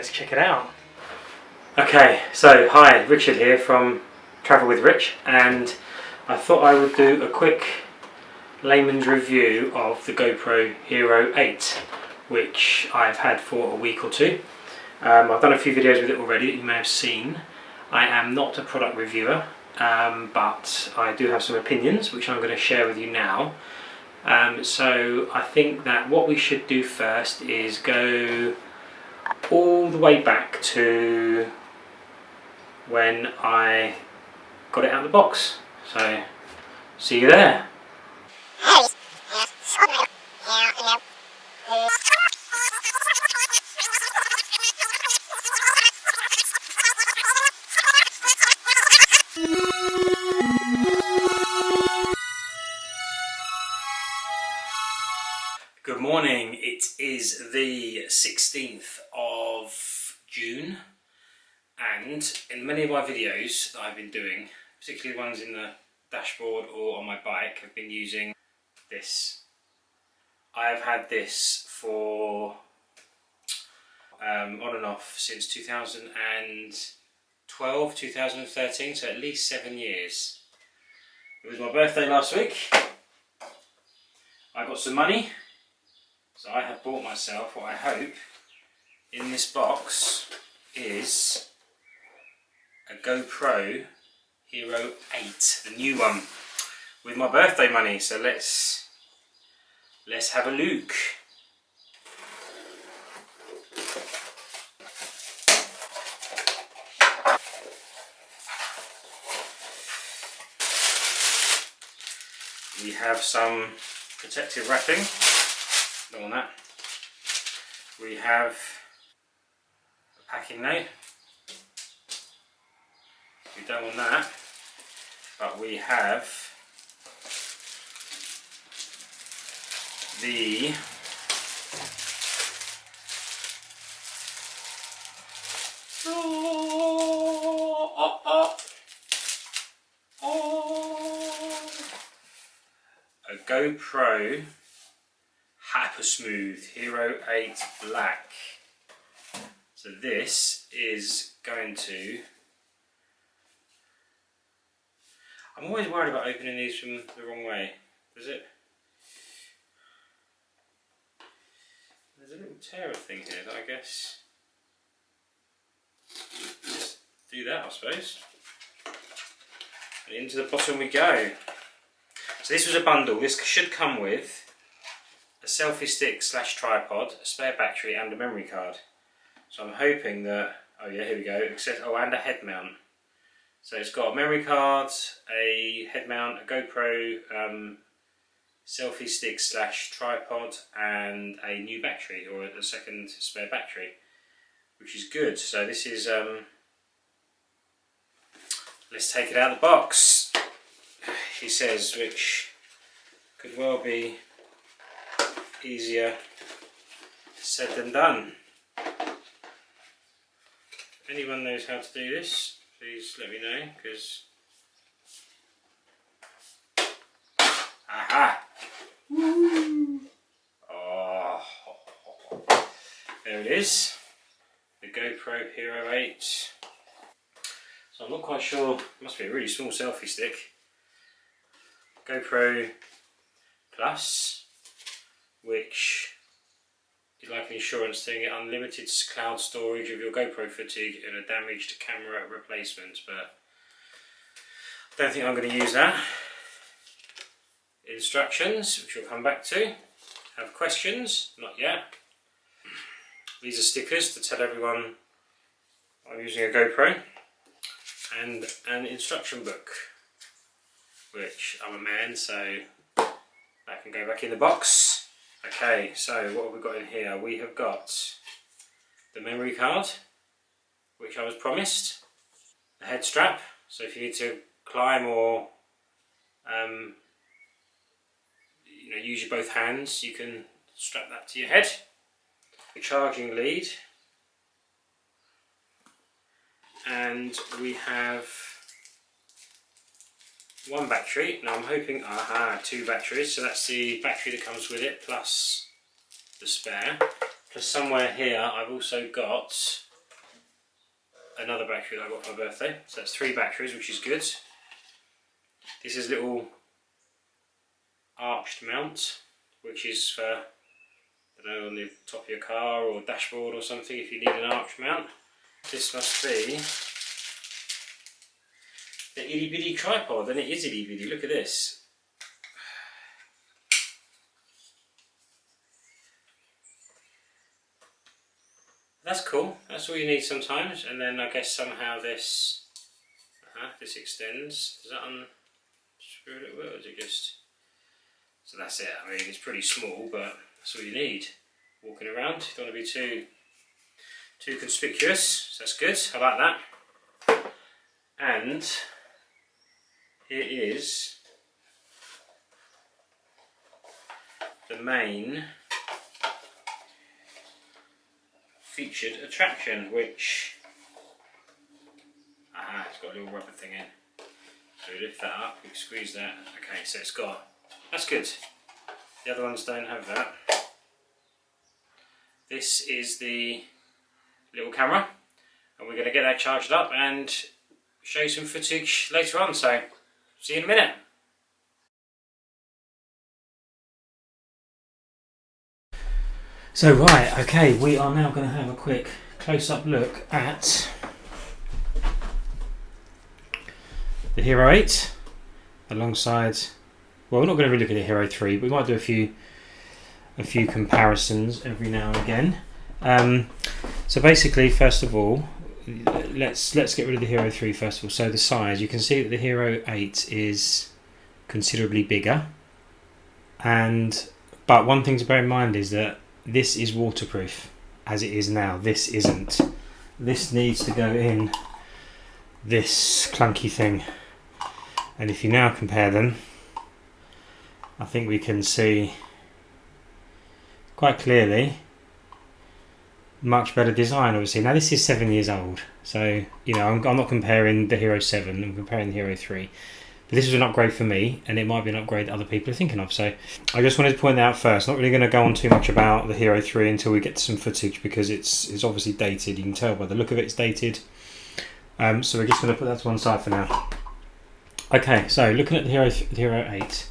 let's check it out. Okay, so hi, Richard here from Travel with Rich, and I thought I would do a quick layman's review of the GoPro Hero 8, which I've had for a week or two. I've done a few videos with it already that you may have seen. I am not a product reviewer, but I do have some opinions which I'm going to share with you now. So I think that what we should do first is go all the way back to when I got it out of the box. So see you there. Good morning, it is the 16th of June, and in many of my videos that I've been doing, particularly the ones in the dashboard or on my bike, I've been using this. I've had this for on and off since 2012, 2013, so at least 7 years. It was my birthday last week. I got some money. So I have bought myself what I hope in this box is a GoPro Hero 8, the new one, with my birthday money. So let's have a look. We have some protective wrapping. On that, we have a packing note. We don't want that, but we have the a GoPro Hyper Smooth Hero 8 Black. So this is going to... I'm always worried about opening these from the wrong way. Does it? There's a little tear thing here that I guess... Just do that, I suppose. And into the bottom we go. So this was a bundle. This should come with a selfie stick / tripod, a spare battery and a memory card. So I'm hoping that, oh yeah, here we go, and a head mount. So it's got a memory card, a head mount, a GoPro selfie stick / tripod and a new battery, or a second spare battery, which is good. So this is, let's take it out of the box, she says, which could well be easier said than done. If anyone knows how to do this, please let me know, because... Aha! Woo! Oh. There it is, the GoPro Hero 8. So I'm not quite sure, it must be a really small selfie stick. GoPro Plus, which is like an insurance thing, unlimited cloud storage of your GoPro footage and a damaged camera replacement, but I don't think I'm going to use that. Instructions, which we'll come back to. Have questions? Not yet. These are stickers to tell everyone I'm using a GoPro, and an instruction book, which I'm a man, so that can go back in the box. Okay, so what have we got in here? We have got the memory card, which I was promised, a head strap, so if you need to climb or use your both hands, you can strap that to your head. A charging lead, and we have one battery. Now I'm hoping, two batteries, so that's the battery that comes with it plus the spare. Plus somewhere here I've also got another battery that I got for my birthday. So that's 3 batteries, which is good. This is a little arched mount, which is for, I don't know, on the top of your car or dashboard or something if you need an arched mount. This must be the itty bitty tripod, and it is itty bitty. Look at this. That's cool. That's all you need sometimes. And then I guess somehow this this extends. Does that unscrew it a bit, or is it just? So that's it. I mean, it's pretty small, but that's all you need. Walking around, you don't want to be too conspicuous. So that's good. I like that. And here is the main featured attraction, which it's got a little rubber thing in. So we lift that up, we can squeeze that. Okay, so it's got, that's good. The other ones don't have that. This is the little camera, and we're going to get that charged up and show you some footage later on. So see you in a minute. So right, okay, we are now going to have a quick close-up look at the Hero 8 alongside, well, we're not going to really look at the Hero 3, but we might do a few comparisons every now and again. So basically, first of all, let's get rid of the Hero 3 first of all. So the size, you can see that the Hero 8 is considerably bigger, but one thing to bear in mind is that this is waterproof as it is now. This isn't. This needs to go in this clunky thing. And if you now compare them, I think we can see quite clearly much better design, obviously. Now this is 7 years old, so you know I'm not comparing the Hero 7, I'm comparing the Hero 3. But this was an upgrade for me, and it might be an upgrade that other people are thinking of. So I just wanted to point that out first. Not really going to go on too much about the Hero 3 until we get to some footage, because it's obviously dated. You can tell by the look of it, it's dated. So we're just going to put that to one side for now. Okay, so looking at the Hero 8,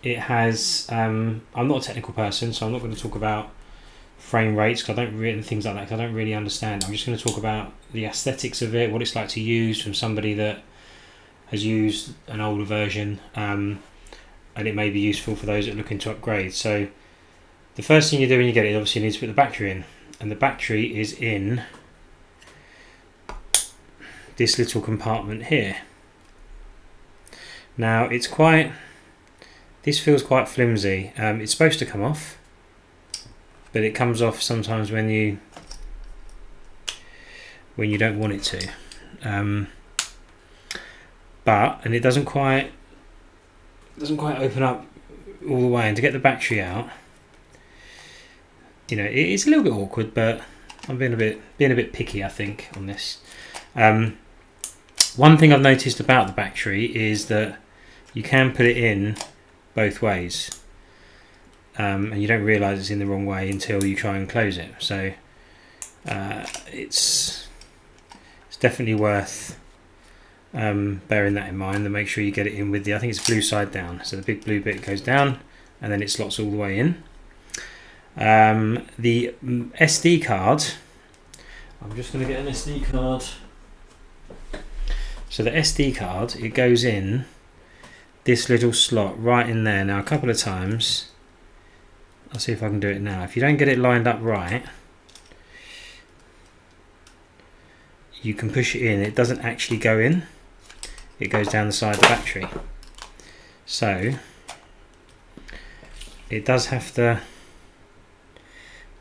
it has. I'm not a technical person, so I'm not going to talk about frame rates because I don't really, and things like that, because I don't really understand. I'm just going to talk about the aesthetics of it, what it's like to use from somebody that has used an older version, and it may be useful for those that are looking to upgrade. So the first thing you do when you get it, obviously you need to put the battery in, and the battery is in this little compartment here. Now this feels quite flimsy. It's supposed to come off, but it comes off sometimes when you don't want it to. And it doesn't quite open up all the way, and to get the battery out, you know, it's a little bit awkward, but I'm being a bit picky, I think, on this. One thing I've noticed about the battery is that you can put it in both ways, and you don't realise it's in the wrong way until you try and close it. So it's definitely worth bearing that in mind, and make sure you get it in with I think it's blue side down, so the big blue bit goes down and then it slots all the way in. The SD card, I'm just going to get an SD card. So the SD card, it goes in this little slot right in there. Now a couple of times, I'll see if I can do it now. If you don't get it lined up right, you can push it in. It doesn't actually go in, it goes down the side of the battery. So it does have to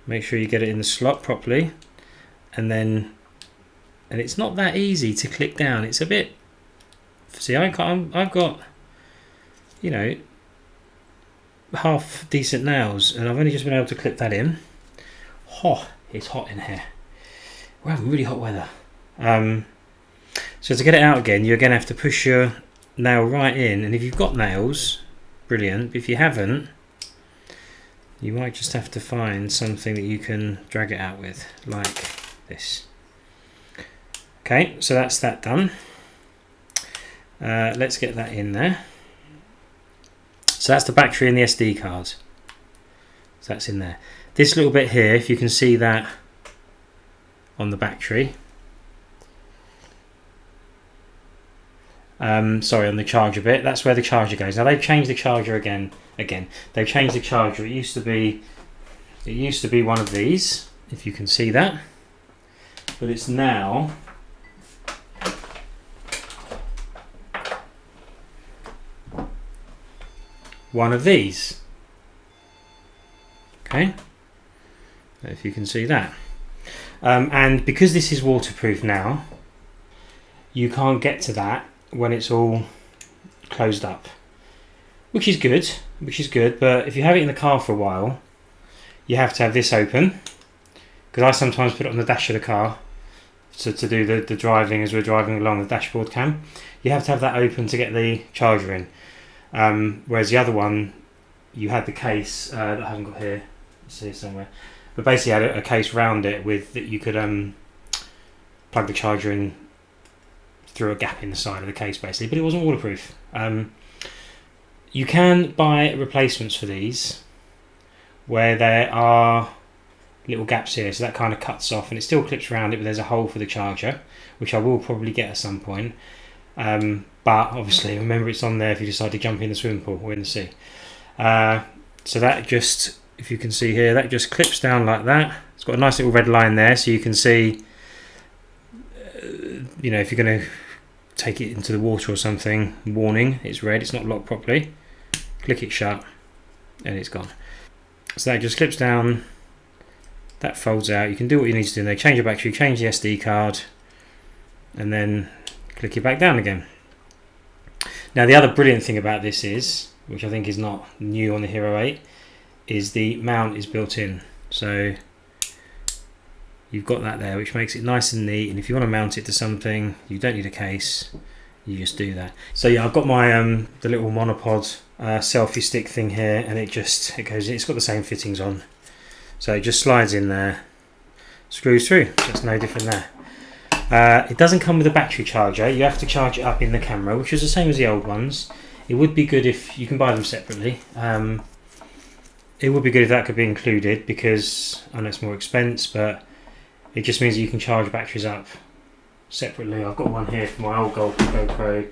make sure you get it in the slot properly, and it's not that easy to click down. It's a bit, see, I've got, you know, half decent nails, and I've only just been able to clip that in. Oh, it's hot in here. We're having really hot weather. So to get it out again, you're going to have to push your nail right in, and if you've got nails, brilliant. But if you haven't, you might just have to find something that you can drag it out with, like this. Okay, so that's that done. Let's get that in there. So that's the battery and the SD card. So that's in there. This little bit here, if you can see that on the battery. Sorry, on the charger bit, that's where the charger goes. Now they've changed the charger again. They've changed the charger. It used to be one of these, if you can see that, but it's now one of these. Okay, if you can see that, and because this is waterproof now, you can't get to that when it's all closed up, which is good. But if you have it in the car for a while, you have to have this open, because I sometimes put it on the dash of the car to do the driving as we're driving along, the dashboard cam. You have to have that open to get the charger in, whereas the other one, you had the case that I haven't got here, see it somewhere, but basically had a case round it with that you could plug the charger in through a gap in the side of the case basically, but it wasn't waterproof. You can buy replacements for these where there are little gaps here, so that kind of cuts off and it still clips around it, but there's a hole for the charger, which I will probably get at some point, but obviously remember it's on there if you decide to jump in the swimming pool or in the sea. So that just, if you can see here, that just clips down like that. It's got a nice little red line there, so you can see, you know, if you're going to take it into the water or something, warning, it's red, it's not locked properly. Click it shut and it's gone. So that just clips down, that folds out. You can do what you need to do there, change your battery, change the SD card, and then click it back down again. Now the other brilliant thing about this is, which I think is not new on the Hero 8, is the mount is built in. So you've got that there, which makes it nice and neat, and if you want to mount it to something, you don't need a case, you just do that. So yeah, I've got my the little monopod selfie stick thing here, and it goes in. It's got the same fittings on, so it just slides in there, screws through. That's no different there. It doesn't come with a battery charger. You have to charge it up in the camera, which is the same as the old ones. It would be good if you can buy them separately. It would be good if that could be included, because I know it's more expense, but it just means that you can charge batteries up separately. I've got one here for my old GoPro,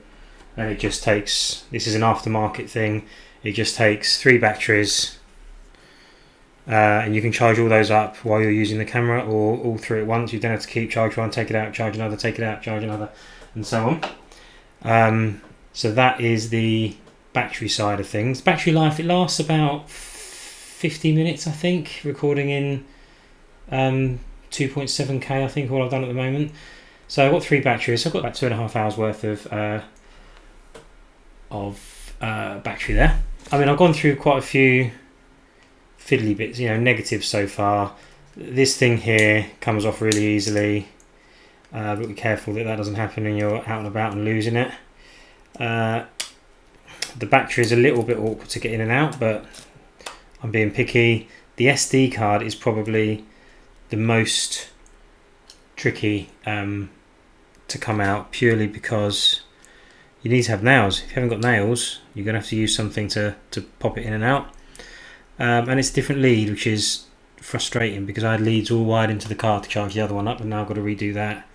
and it just takes, this is an aftermarket thing, it just takes 3 batteries, and you can charge all those up while you're using the camera, or all 3 at once. You don't have to keep charge one, take it out, charge another, take it out, charge another, and so on. So that is the battery side of things. Battery life, it lasts about 50 minutes, I think, recording in 2.7K, I think, all I've done at the moment. So I've got 3 batteries, so I've got about 2.5 hours worth of battery there. I mean, I've gone through quite a few fiddly bits, you know, negatives so far. This thing here comes off really easily, but be careful that doesn't happen when you're out and about and losing it. The battery is a little bit awkward to get in and out, but I'm being picky. The SD card is probably the most tricky to come out, purely because you need to have nails. If you haven't got nails, you're going to have to use something to pop it in and out. And it's a different lead, which is frustrating, because I had leads all wired into the car to charge the other one up, and now I've got to redo that.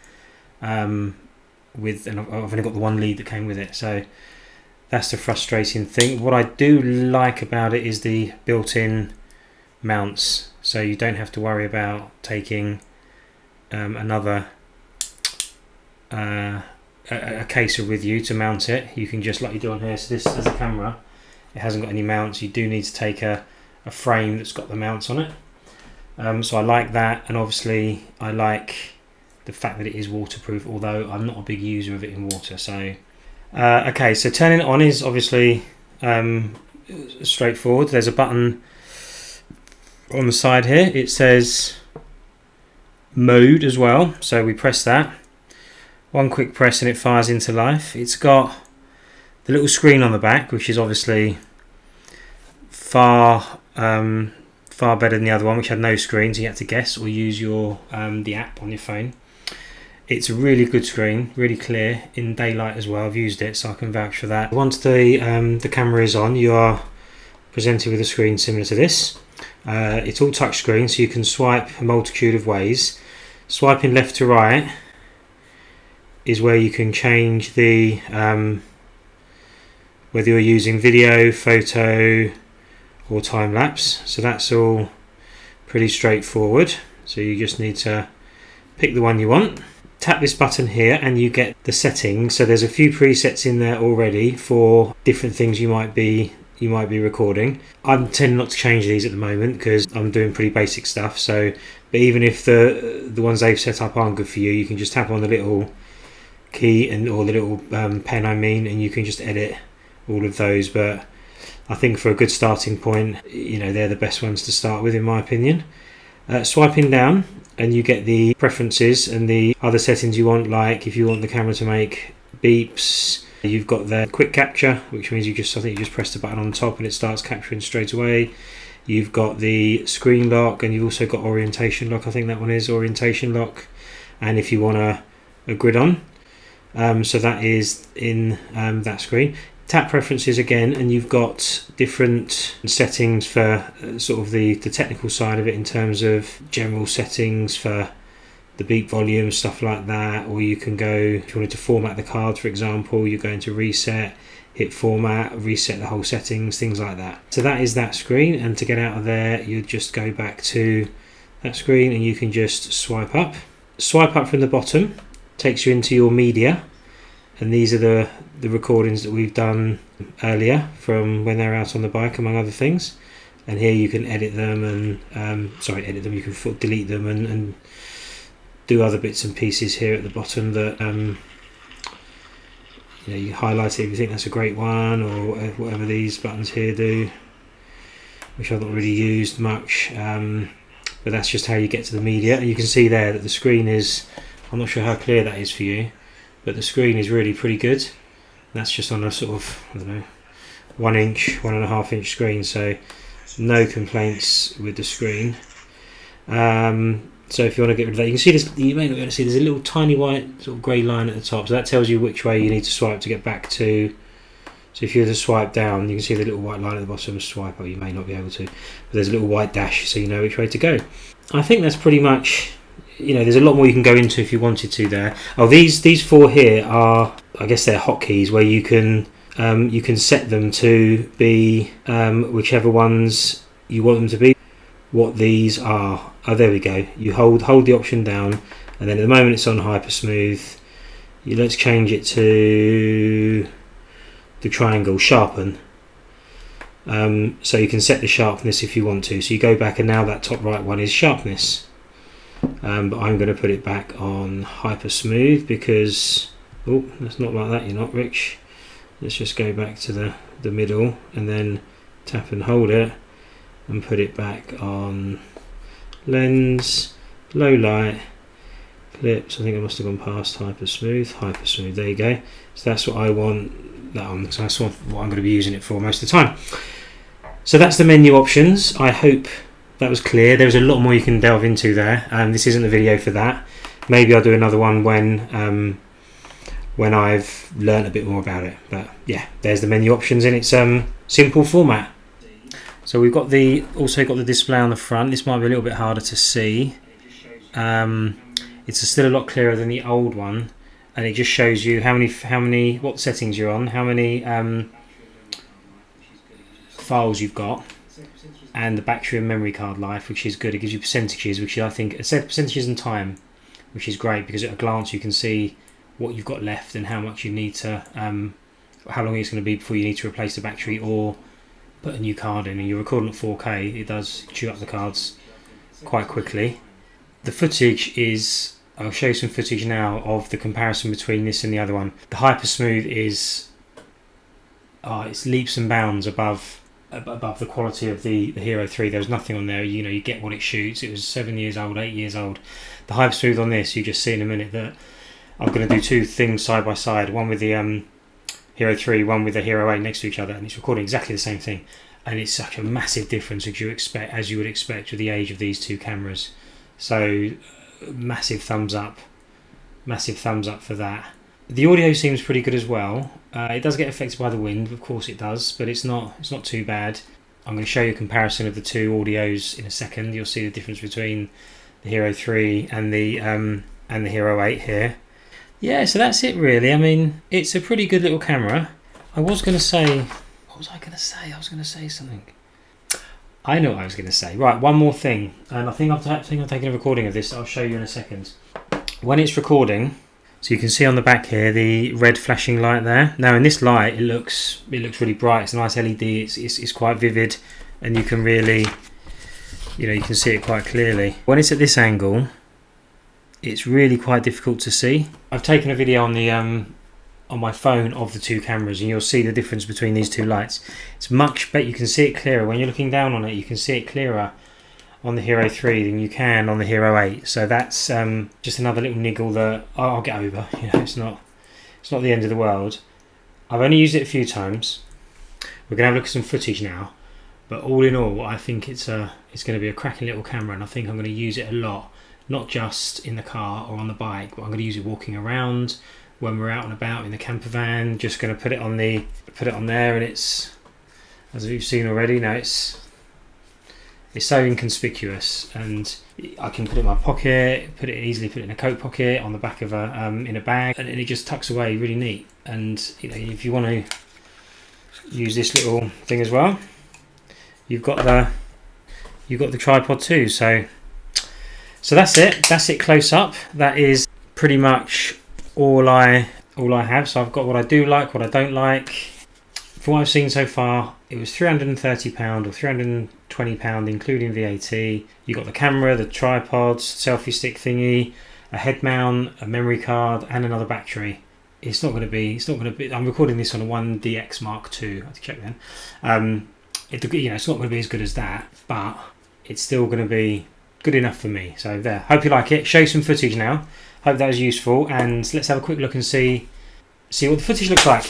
And I've only got the one lead that came with it, so that's the frustrating thing. What I do like about it is the built-in mounts, so you don't have to worry about taking another a caser with you to mount it. You can just, like you do on here, so this as a camera, it hasn't got any mounts. You do need to take a frame that's got the mounts on it. So I like that, and obviously I like the fact that it is waterproof, although I'm not a big user of it in water. So okay, so turning it on is obviously straightforward. There's a button on the side here, it says mode as well, so we press that. One quick press and it fires into life. It's got the little screen on the back, which is obviously far better than the other one, which had no screen, so you had to guess or use your the app on your phone. It's a really good screen, really clear in daylight as well. I've used it, so I can vouch for that. Once the camera is on, you are presented with a screen similar to this. It's all touch screen, so you can swipe a multitude of ways. Swiping left to right is where you can change the whether you're using video, photo or time lapse. So that's all pretty straightforward. So you just need to pick the one you want. Tap this button here and you get the settings. So there's a few presets in there already for different things you might be recording. I'm tending not to change these at the moment because I'm doing pretty basic stuff. So, but even if the ones they've set up aren't good for you, you can just tap on the little key or the little pen, and you can just edit all of those. But I think for a good starting point, they're the best ones to start with, in my opinion. Swiping down and you get the preferences and the other settings you want, like if you want the camera to make beeps, you've got the quick capture, which means I think you just press the button on top and it starts capturing straight away. You've got the screen lock, and you've also got orientation lock. I think that one is orientation lock. And if you want a grid on, so that is in that screen. Tap preferences again, and you've got different settings for sort of the technical side of it, in terms of general settings for the beep volume, stuff like that. Or you can go, if you wanted to format the card, for example, you're going to reset, hit format, reset the whole settings, things like that. So that is that screen, and to get out of there you just go back to that screen and you can just swipe up. Swipe up from the bottom takes you into your media, and these are the recordings that we've done earlier from when they're out on the bike, among other things. And here you can edit them and you can delete them and do other bits and pieces here at the bottom that you highlight it if you think that's a great one, or whatever these buttons here do, which I've not really used much, but that's just how you get to the media. And you can see there that the screen is, I'm not sure how clear that is for you, but the screen is really pretty good. That's just on a sort of, 1.5 inch screen, so no complaints with the screen. So if you want to get rid of that, you can see this, you may not be able to see, there's a little tiny white sort of grey line at the top, so that tells you which way you need to swipe to get back to. So if you were to swipe down, you can see the little white line at the bottom, swipe up, you may not be able to, but there's a little white dash so you know which way to go. I think that's pretty much, there's a lot more you can go into if you wanted to there. Oh, these four here are, I guess they're hotkeys, where you can set them to be whichever ones you want them to be. What these are, oh, there we go. You hold the option down, and then at the moment it's on hyper smooth. Let's change it to the triangle sharpen. So you can set the sharpness if you want to. So you go back, and now that top right one is sharpness. But I'm going to put it back on hyper smooth because, oh, that's not like that, you're not, Rich. Let's just go back to the middle and then tap and hold it and put it back on lens, low light, clips. I think I must have gone past hyper smooth, there you go. So that's what I want that on, so that's what I'm going to be using it for most of the time. So that's the menu options. I hope that was clear. There's a lot more you can delve into there. This isn't the video for that. Maybe I'll do another one when I've learned a bit more about it. But yeah, there's the menu options in its simple format. So we've got also got the display on the front. This might be a little bit harder to see. It's still a lot clearer than the old one, and it just shows you what settings you're on, how many files you've got, and the battery and memory card life, which is good. It gives you percentages, which I think it said percentages and time, which is great because at a glance you can see what you've got left and how much you need to, how long it's going to be before you need to replace the battery or put a new card in. And you're recording at 4K, it does chew up the cards quite quickly. The footage is, I'll show you some footage now of the comparison between this and the other one. The hyper smooth is, it's leaps and bounds above the quality of the Hero 3. There was nothing on there, you get what it shoots. It was 7 years old, 8 years old. The hyper smooth on this, you just see in a minute that I'm going to do two things side by side, one with the Hero 3, one with the Hero 8 next to each other, and it's recording exactly the same thing. And it's such a massive difference as you would expect with the age of these two cameras. So massive thumbs up massive thumbs up for that. The audio seems pretty good as well. It does get affected by the wind, of course it does, but it's not too bad. I'm going to show you a comparison of the two audios in a second. You'll see the difference between the Hero 3 and the Hero 8 here. Yeah, so that's it really. I mean, it's a pretty good little camera. I was going to say... What was I going to say? I was going to say something. I know what I was going to say. Right, one more thing. And I think I've taken a recording of this. I'll show you in a second. When it's recording... So you can see on the back here the red flashing light there. Now in this light it looks really bright. It's a nice LED. It's quite vivid, and you can really, you can see it quite clearly. When it's at this angle, it's really quite difficult to see. I've taken a video on my phone of the two cameras, and you'll see the difference between these two lights. It's much better. You can see it clearer when you're looking down on it. You can see it clearer on the Hero 3 than you can on the Hero 8. So that's just another little niggle that I'll get over. It's not the end of the world. I've only used it a few times. We're going to have a look at some footage now. But all in all, I think it's going to be a cracking little camera, and I think I'm going to use it a lot. Not just in the car or on the bike, but I'm going to use it walking around, when we're out and about in the camper van. Just going to put it on there, and it's, as we've seen already, now it's so inconspicuous, and I can put it in my pocket, easily put it in a coat pocket, on the back of in a bag, and it just tucks away really neat. And if you want to use this little thing as well, you've got the tripod too. So that's it close up. That is pretty much all I have. So I've got what I do like, what I don't like. From what I've seen so far, it was £330 or £320 including VAT. You got the camera, the tripod, selfie stick thingy, a head mount, a memory card, and another battery. It's not going to be. I'm recording this on a 1DX Mark II. I have to check then. It's not going to be as good as that, but it's still going to be good enough for me. So there. Hope you like it. Show you some footage now. Hope that was useful, and let's have a quick look and see what the footage looks like.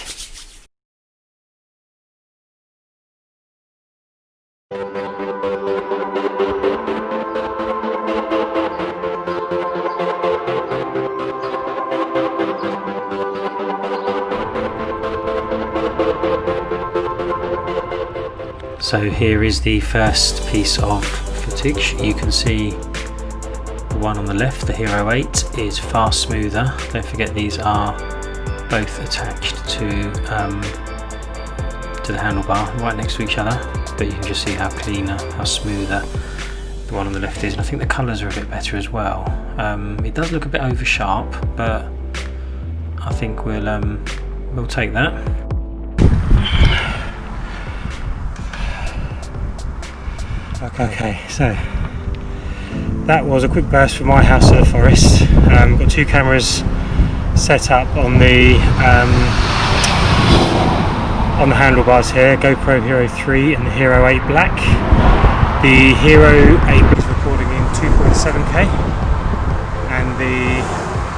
So here is the first piece of footage. You can see the one on the left, the Hero 8, is far smoother. Don't forget these are both attached to the handlebar right next to each other, but you can just see how cleaner, how smoother the one on the left is. And I think the colours are a bit better as well. It does look a bit over sharp, but I think we'll take that. Okay, so that was a quick burst from my house to the forest. Got two cameras set up on the handlebars here, GoPro Hero 3 and the Hero 8 Black. The Hero 8 is recording in 2.7K and the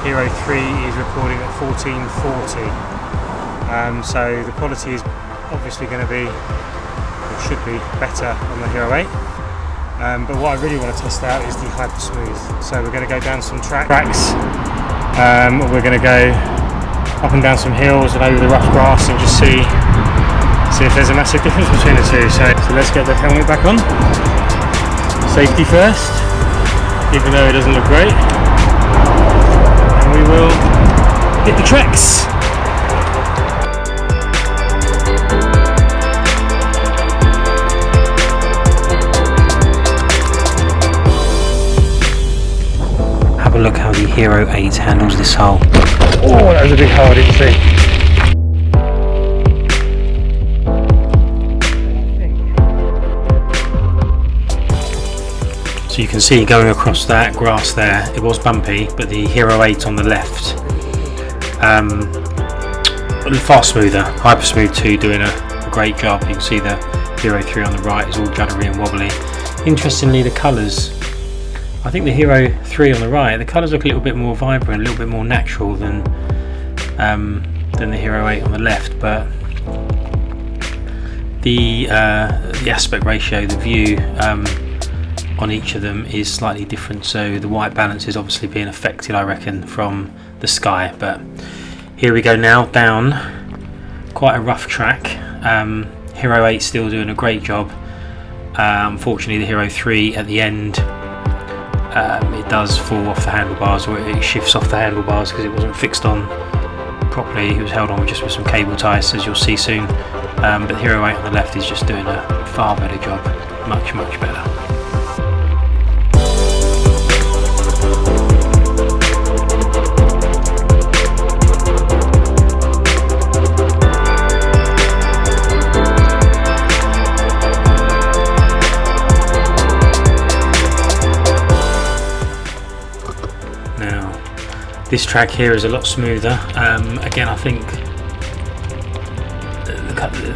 Hero 3 is recording at 1440. So the quality is obviously going to be, or should be, better on the Hero 8. But what I really want to test out is the hyper smooth. So we're going to go down some tracks. We're going to go up and down some hills and over the rough grass and just see if there's a massive difference between the two. So let's get the helmet back on. Safety first, even though it doesn't look great. And we will hit the tracks. Look how the Hero 8 handles this hole. Oh, that was a big hole, I didn't see. So you can see going across that grass there, it was bumpy, but the Hero 8 on the left, far smoother. Hyper Smooth 2 doing a great job. You can see the Hero 3 on the right is all juddery and wobbly. Interestingly, the colours, I think the Hero 3 on the right, the colours look a little bit more vibrant, a little bit more natural than the Hero 8 on the left, but the aspect ratio, the view, on each of them is slightly different, so the white balance is obviously being affected, I reckon, from the sky. But here we go now, down quite a rough track. Hero 8 still doing a great job. Unfortunately the Hero 3 at the end, it does fall off the handlebars, or it shifts off the handlebars because it wasn't fixed on properly. It was held on just with some cable ties, as you'll see soon. But the Hero 8 on the left is just doing a far better job, much better. This track here is a lot smoother. Again, I think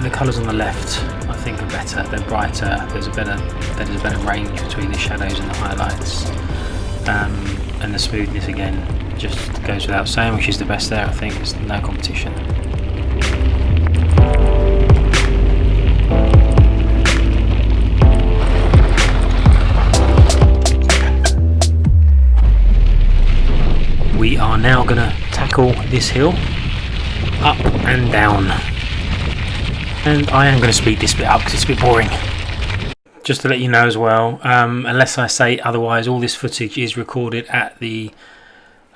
the colours on the left I think are better. They're brighter. There's a better range between the shadows and the highlights. And the smoothness again just goes without saying, which is the best there. I think there's no competition. We are now going to tackle this hill up and down, and I am going to speed this bit up because it's a bit boring. Just to let you know as well, unless I say otherwise, all this footage is recorded at the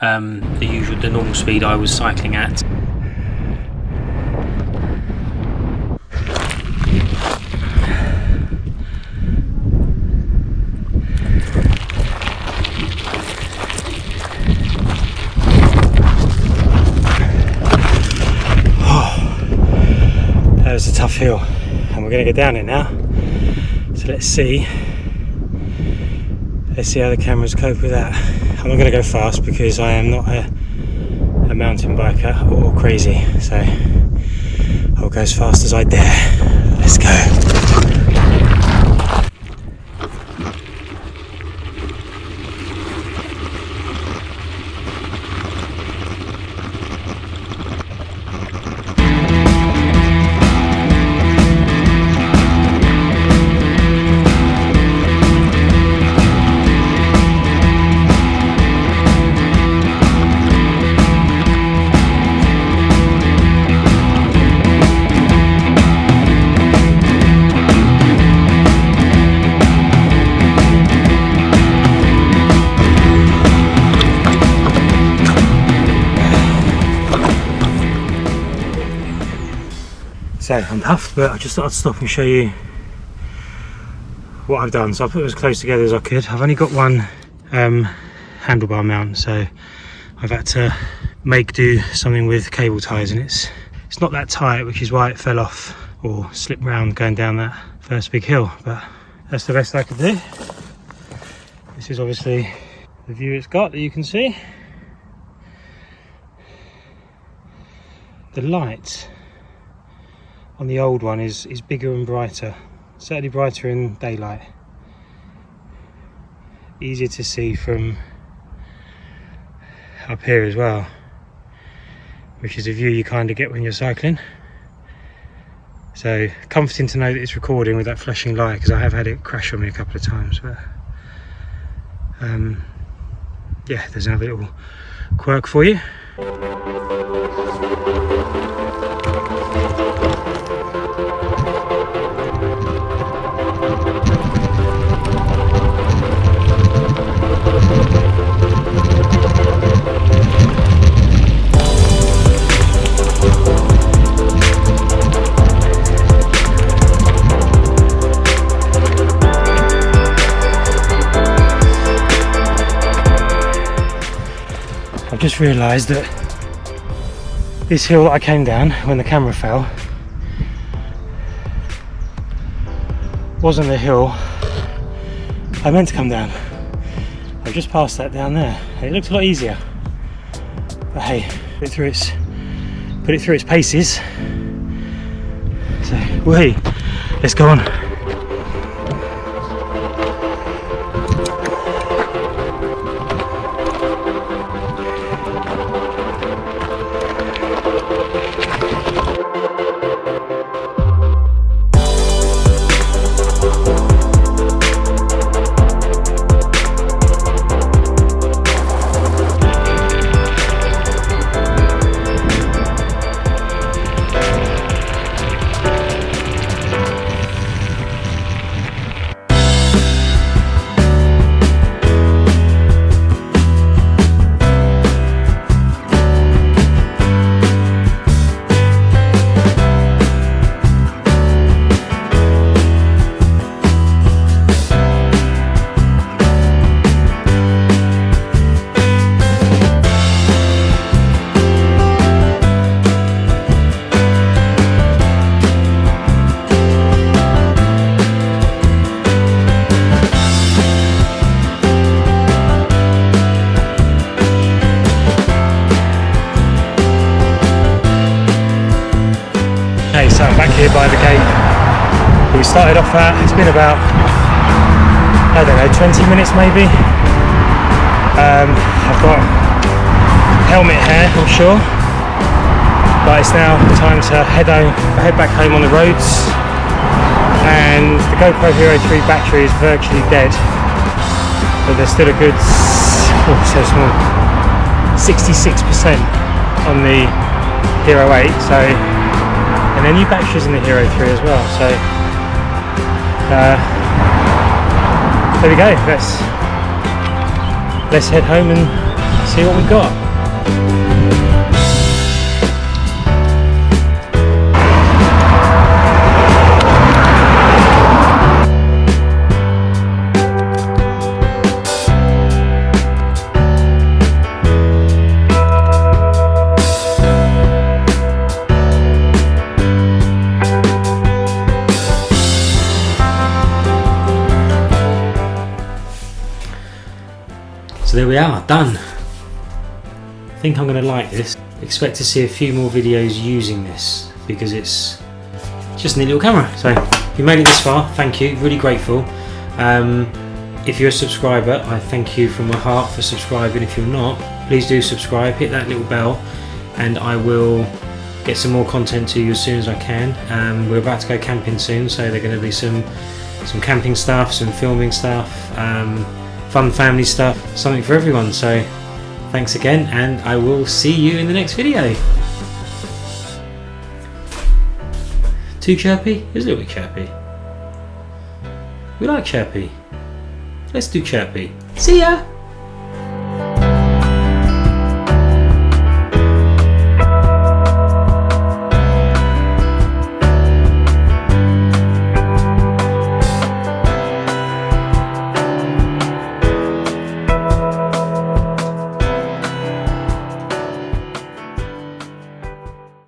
normal speed I was cycling at. That was a tough hill, and we're going to go down it now. So let's see how the cameras cope with that. I'm not going to go fast because I am not a mountain biker or crazy, so I'll go as fast as I dare. Let's go. So I'm puffed, but I just thought I'd stop and show you what I've done. So I put it as close together as I could. I've only got one handlebar mount, so I've had to make do something with cable ties, and it's not that tight, which is why it fell off or slipped round going down that first big hill. But that's the best I could do. This is obviously the view it's got that you can see. The light on the old one is bigger and brighter, certainly brighter in daylight. Easier to see from up here as well, which is a view you kind of get when you're cycling. So comforting to know that it's recording with that flashing light, because I have had it crash on me a couple of times. But yeah, there's another little quirk for you. I've just realised that this hill that I came down when the camera fell wasn't the hill I meant to come down. I've just passed that down there, and it looked a lot easier. But hey, put it through its paces. So, wait, let's go on. Okay, so I'm back here by the gate. We started off at, it's been about, I don't know, 20 minutes maybe. I've got helmet hair, I'm sure. But it's now time to head back home on the roads. And the GoPro Hero 3 battery is virtually dead. But there's still a good, oh, so small, 66% on the Hero 8. So, and then new batteries in the Hero 3 as well. So, there we go. Let's head home and see what we've got. So there we are, done. I think I'm going to like this. Expect to see a few more videos using this because it's just a neat little camera. So if you made it this far, thank you, really grateful. If you're a subscriber, I thank you from my heart for subscribing. If you're not, please do subscribe, hit that little bell, and I will get some more content to you as soon as I can. We're about to go camping soon, so there are going to be some camping stuff, some filming stuff, fun family stuff, something for everyone. So thanks again, and I will see you in the next video. Too chirpy? It was a little bit chirpy. We like chirpy. Let's do chirpy. See ya!